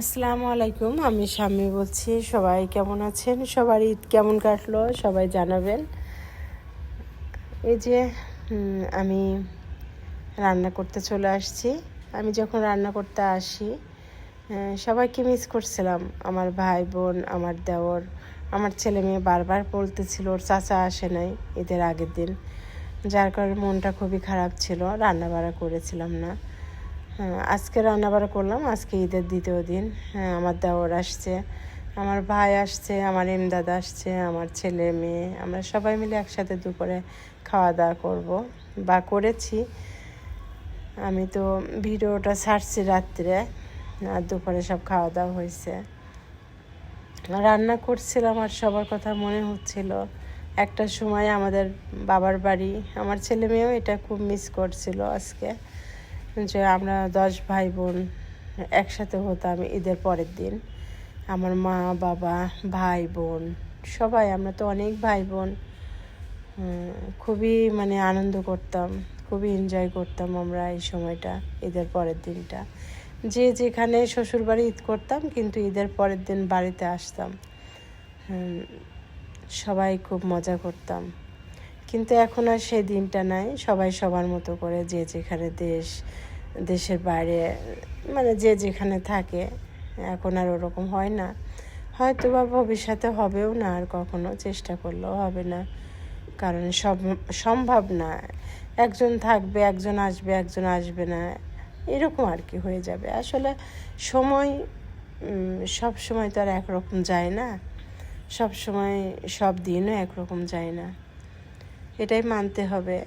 আসসালামু আলাইকুম, আমি শাম্মী বলছি। সবাই কেমন আছেন? সবার ঈদ কেমন কাটলো সবাই জানাবেন। এই যে আমি রান্না করতে চলে আসছি। আমি যখন রান্না করতে আসি সবাইকে মিস করছিলাম। আমার ভাই বোন, আমার দেওর, আমার ছেলে মেয়ে বারবার বলতেছিল ওর চাচা আসে নাই ঈদের আগের দিন, যার কারণে মনটা খুবই খারাপ ছিল। রান্না বাড়া করেছিলাম না। আজকে রান্নাবাড়া করলাম। আজকে ঈদের দ্বিতীয় দিন। আমার দেওর আসছে, আমার ভাই আসছে, আমার ইমদাদ আসছে, আমার ছেলে মেয়ে, আমরা সবাই মিলে একসাথে দুপুরে খাওয়া দাওয়া করবো বা করেছি। আমি তো ভিডিওটা ছাড়ছি রাত্রে, আর দুপুরে সব খাওয়া দাওয়া হয়েছে। রান্না করছিলাম আর সবার কথা মনে হচ্ছিল। একটা সময় আমাদের বাবার বাড়ি, আমার ছেলে মেয়েও এটা খুব মিস করছিল আজকে, যে আমরা 10 ভাই বোন একসাথে হতাম ঈদের পরের দিন। আমার মা বাবা ভাই বোন সবাই, আমরা তো অনেক ভাই বোন, খুবই আনন্দ করতাম, খুবই এনজয় করতাম আমরা এই সময়টা, ঈদের পরের দিনটা। যে যেখানে শ্বশুরবাড়ি ঈদ করতাম, কিন্তু ঈদের পরের দিন বাড়িতে আসতাম, সবাই খুব মজা করতাম। কিন্তু এখন আর সেই দিনটা নাই। সবাই সবার মতো করে যে যেখানে দেশের বাইরে যে যেখানে থাকে, এখন আর ওরকম হয় না। হয়তো বা ভবিষ্যতে হবেও না, আর কখনো চেষ্টা করলেও হবে না, কারণ সম্ভব না। একজন থাকবে, একজন আসবে, একজন আসবে না, এরকম আর কি হয়ে যাবে। আসলে সময় সব সময় তো আর একরকম যায় না, সব সময় সব দিনও একরকম যায় না, এটাই মানতে হবে।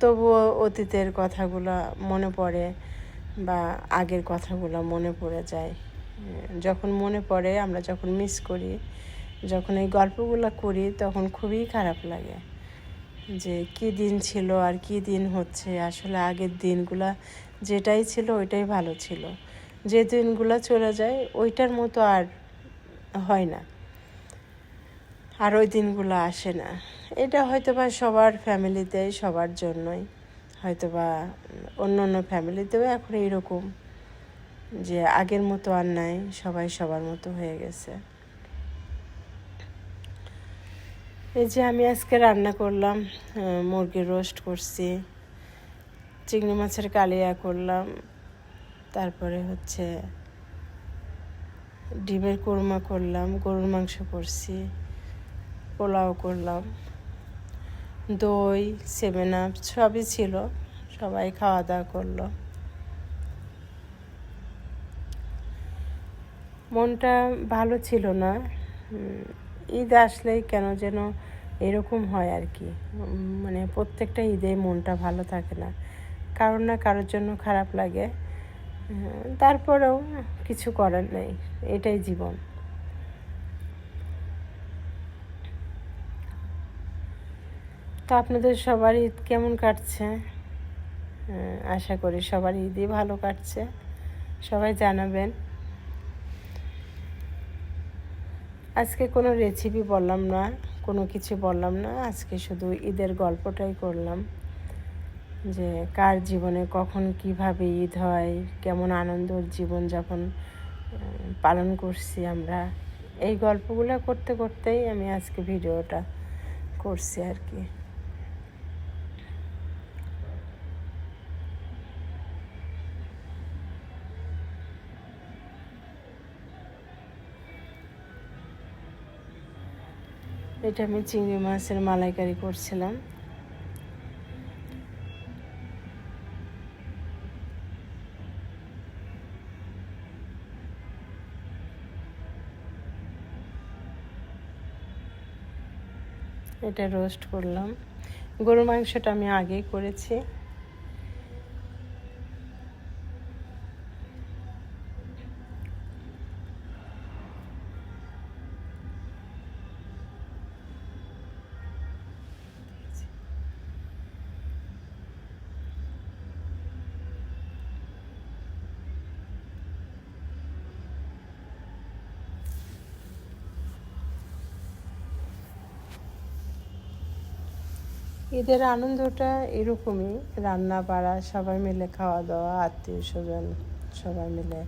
তবুও অতীতের কথাগুলো মনে পড়ে বা আগের কথাগুলো মনে পড়ে যায়। যখন মনে পড়ে, আমরা যখন মিস করি, যখন এই গল্পগুলো করি, তখন খুবই খারাপ লাগে যে কী দিন ছিল আর কী দিন হচ্ছে। আসলে আগের দিনগুলো যেটাই ছিল ওইটাই ভালো ছিল। যে দিনগুলো চলে যায় ওইটার মতো আর হয় না, আর ওই দিনগুলো আসে না। এটা হয়তো বা সবার ফ্যামিলিতে, সবার জন্যই, হয়তো বা অন্য অন্য ফ্যামিলিতেও এখন এইরকম, যে আগের মতো আর নাই, সবাই সবার মতো হয়ে গেছে। এই যে আমি আজকে রান্না করলাম, মুরগির রোস্ট করছি, চিংড়ি মাছের কালিয়া করলাম, তারপরে ডিমের কোরমা করলাম, গরুর মাংস করছি, পোলাও করলাম, দই, 7 আপ সবই ছিল। সবাই খাওয়া দাওয়া করলো। মনটা ভালো ছিল না। ঈদ আসলেই কেন যেন এরকম হয় আর কি, প্রত্যেকটা ঈদেই মনটা ভালো থাকে না, কারোর না কারোর জন্য খারাপ লাগে। তারপরেও কিছু করার নেই, এটাই জীবন। তো আপনাদের সবার ঈদ কেমন কাটছে? আশা করি সবার ঈদই ভালো কাটছে। সবাই জানাবেন। আজকে কোনো রেসিপি বললাম না, কোনো কিছু বললাম না। আজকে শুধু ঈদের গল্পটাই করলাম, যে কার জীবনে কখন কিভাবে ঈদ হয়, কেমন আনন্দর জীবনযাপন পালন করছি আমরা। এই গল্পগুলো করতে করতেই আমি আজকে ভিডিওটা করছি আর কি। এটা আমি চিংড়ি মাছের মালাইকারি করছিলাম। এটা রোস্ট করলাম। গরুর মাংসটা আমি আগেই করেছি। ঈদের আনন্দটা এরকমই, রান্না বাড়া, সবাই মিলে খাওয়া দাওয়া, আত্মীয় স্বজন সবাই মিলে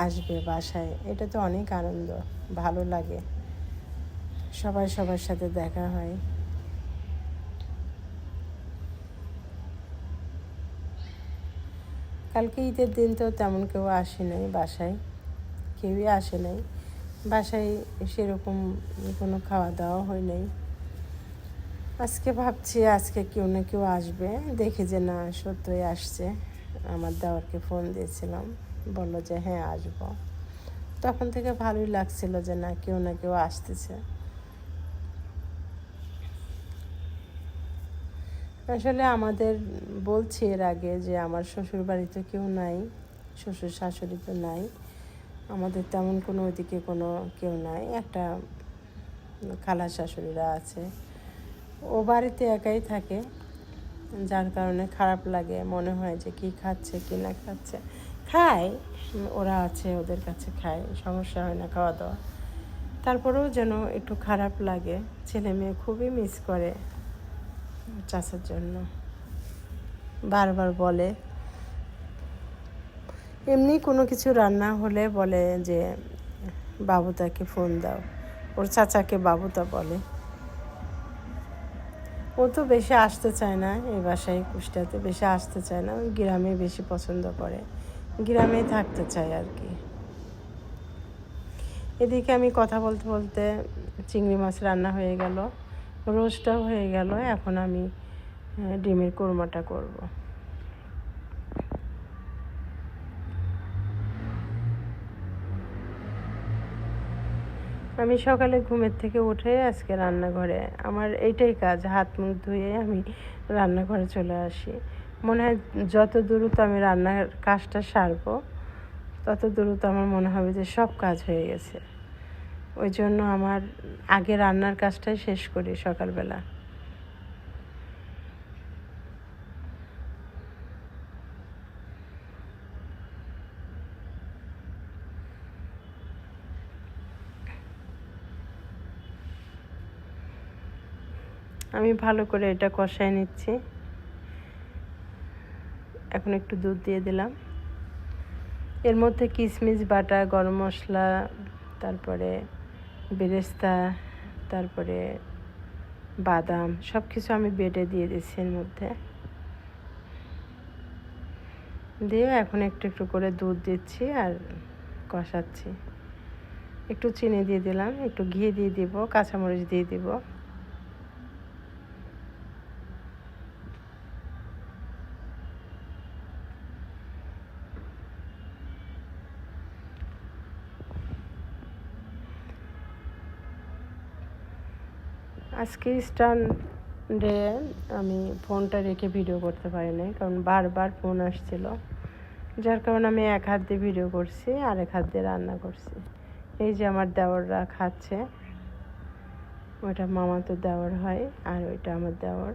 আসবে বাসায়, এটা তো অনেক আনন্দ, ভালো লাগে, সবাই সবার সাথে দেখা হয়। কালকে ঈদের দিন তো তেমন কেউ আসে নাই বাসায়, কেউই আসে নাই বাসায়, সেরকম কোনো খাওয়া দাওয়া হয় নাই। আজকে ভাবছি আজকে কেউ না কেউ আসবে, দেখি যে না সত্যই আসছে। আমার দেওরকে ফোন দিয়েছিলাম, বললো যে হ্যাঁ আসবো। তখন থেকে ভালোই লাগছিল যে না কেউ আসতেছে। আসলে আমাদের বলছি এর আগে যে আমার শ্বশুর বাড়িতে কেউ নাই, শ্বশুর শাশুড়ি তো নাই, আমাদের তেমন কোনো ওইদিকে কোনো কেউ নাই, একটা খালা শাশুড়িরা আছে, ও বাড়িতে একাই থাকে, যার কারণে খারাপ লাগে, মনে হয় যে কি খাচ্ছে কি না খাচ্ছে। খায়, ওরা আছে ওদের কাছে খায়, সমস্যা হয় না খাওয়া দাওয়া, তারপরেও যেন একটু খারাপ লাগে। ছেলে মেয়ে খুবই মিস করে চাচার জন্য, বারবার বলে। এমনি কোনো কিছু রান্না হলে বলে যে বাবুতাকে ফোন দাও, ওর চাচাকে বাবুতা বলে। ও তো বেশি আসতে চায় না এই বাসায়, কুষ্টিয়াতে বেশি আসতে চায় না, ওই গ্রামে বেশি পছন্দ করে, গ্রামেই থাকতে চায় আর কি। এদিকে আমি কথা বলতে বলতে চিংড়ি মাছ রান্না হয়ে গেল, রোস্টটাও হয়ে গেল, এখন আমি ডিমের কোরমাটা করব। আমি সকালে ঘুমের থেকে উঠে আজকে রান্নাঘরে, আমার এইটাই কাজ, হাত মুখ ধুয়ে আমি রান্নাঘরে চলে আসি। মনে হয় যত দ্রুত আমি রান্নার কাজটা সারবো তত দ্রুত আমার মনে হবে যে সব কাজ হয়ে গেছে। ওই জন্য আমার আগে রান্নার কাজটাই শেষ করি সকালবেলা। আমি ভালো করে এটা কষাই নিচ্ছি, এখন একটু দুধ দিয়ে দিলাম, এর মধ্যে কিশমিশ বাটা, গরম মশলা, তারপরে বেরেস্তা, তারপরে বাদাম, সব কিছু আমি বেটে দিয়ে দিচ্ছি এর মধ্যে দিয়ে, এখন একটু একটু করে দুধ দিচ্ছি আর কষাচ্ছি। একটু চিনি দিয়ে দিলাম, একটু ঘি দিয়ে দিব, কাঁচামরিচ দিয়ে দিব। আজকে স্ট্যান্ডে আমি ফোনটা রেখে ভিডিও করতে পারি নাই, কারণ বারবার ফোন আসছিল, যার কারণে আমি এক হাত দিয়ে ভিডিও করছি আর এক হাত দিয়ে রান্না করছি। এই যে আমার দেওররা খাচ্ছে, ওইটা মামাতো দেওর হয় আর ওইটা আমার দেওর।